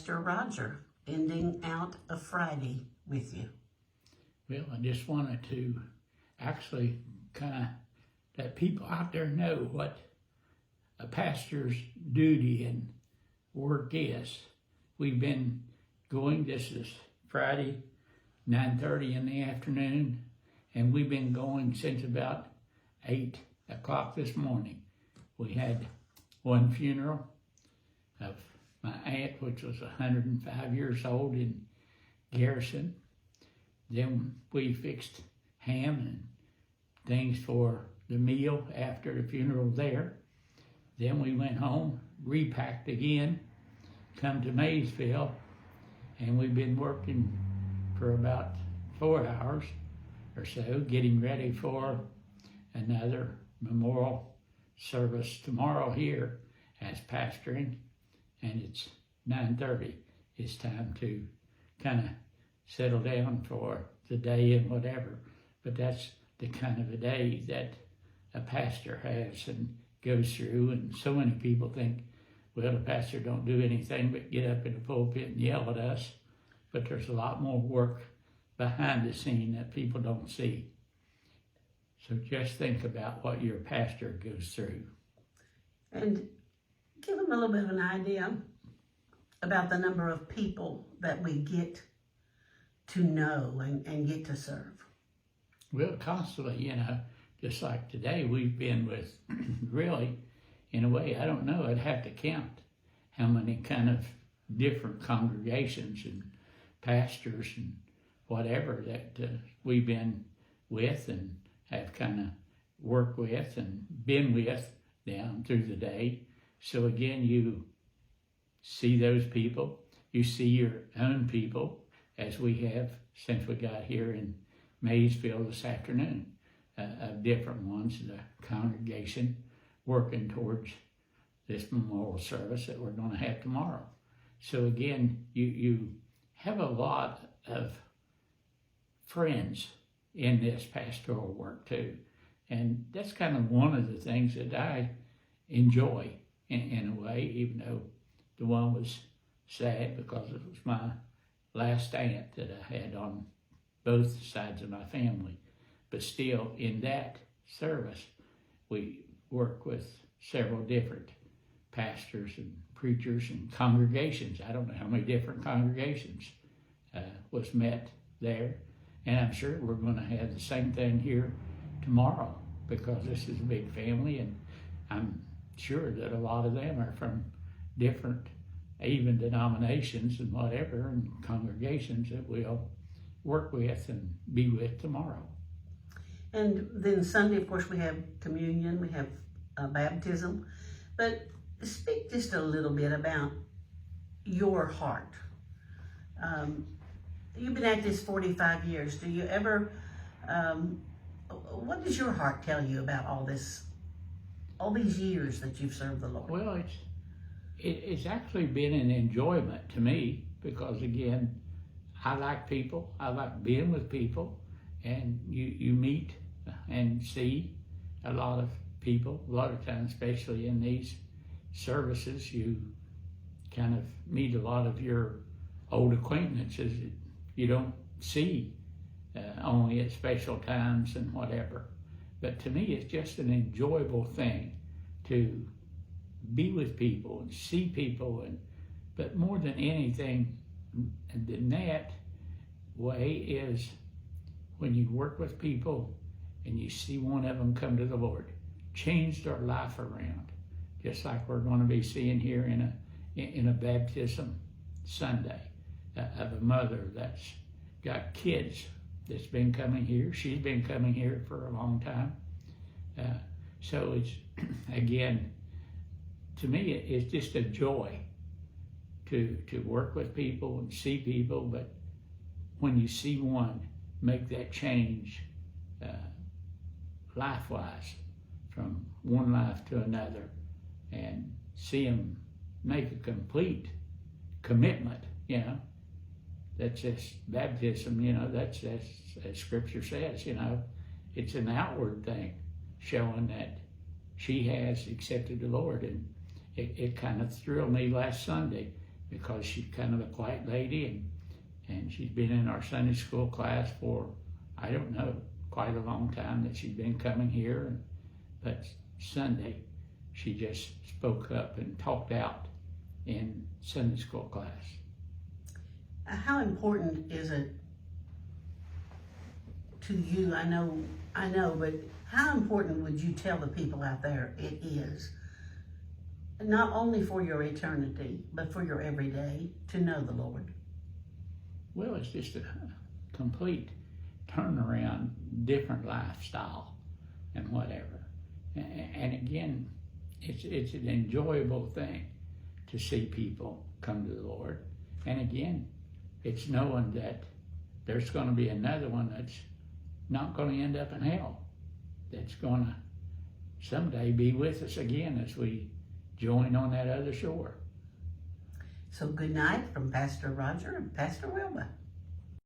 Pastor Roger, ending out a Friday with you. Well, I just wanted to actually kind of let people out there know what a pastor's duty and work is. We've been going, this is Friday, 9:30 in the afternoon, and we've been going since about 8 o'clock this morning. We had one funeral of my aunt, which was 105 years old in Garrison. Then we fixed ham and things for the meal after the funeral there. Then we went home, repacked again, come to Maysville, and we've been working for about 4 hours or so, getting ready for another memorial service tomorrow here as pastoring, and it's 9:30. It's time to kind of settle down for the day and whatever, but that's the kind of a day that a pastor has and goes through. And so many people think, well, the pastor don't do anything but get up in the pulpit and yell at us, but there's a lot more work behind the scene that people don't see. So just think about what your pastor goes through. And give them a little bit of an idea about the number of people that we get to know and get to serve. Well, constantly, just like today, we've been with, really, in a way, I don't know, I'd have to count how many kind of different congregations and pastors and whatever that we've been with and have kind of worked with and been with down through the day. So again, you see those people, you see your own people, as we have since we got here in Maysville this afternoon, of different ones, the congregation working towards this memorial service that we're going to have tomorrow. So again, you have a lot of friends in this pastoral work too. And that's kind of one of the things that I enjoy in a way, even though the one was sad because it was my last aunt that I had on both sides of my family. But still, in that service, we work with several different pastors and preachers and congregations. I don't know how many different congregations was met there. And I'm sure we're going to have the same thing here tomorrow, because this is a big family, and I'm sure that a lot of them are from different, even denominations and whatever, and congregations that we'll work with and be with tomorrow. And then Sunday, of course, we have communion, we have baptism. But speak just a little bit about your heart. You've been at this 45 years. Do you ever, what does your heart tell you about all these years that you've served the Lord? Well, it's actually been an enjoyment to me, because again, I like people. I like being with people, and you meet and see a lot of people. A lot of times, especially in these services, you kind of meet a lot of your old acquaintances that you don't see only at special times and whatever. But to me, it's just an enjoyable thing to be with people and see people, but more than anything than that way is when you work with people and you see one of them come to the Lord, change their life around, just like we're going to be seeing here in a baptism Sunday of a mother that's got kids that's been coming here. She's been coming here for a long time. So it's, again, to me, it's just a joy to work with people and see people, but when you see one make that change life-wise from one life to another, and see them make a complete commitment, that's just baptism, that's as Scripture says, it's an outward thing showing that she has accepted the Lord. And it kind of thrilled me last Sunday because she's kind of a quiet lady, and she's been in our Sunday school class for, I don't know, quite a long time that she's been coming here. But Sunday, she just spoke up and talked out in Sunday school class. How important is it to you? I know, but how important would you tell the people out there it is, not only for your eternity, but for your everyday, to know the Lord? Well, it's just a complete turnaround, different lifestyle and whatever. And again, it's an enjoyable thing to see people come to the Lord. And again, it's knowing that there's going to be another one that's not going to end up in hell, that's going to someday be with us again as we join on that other shore. So good night from Pastor Roger and Pastor Wilma.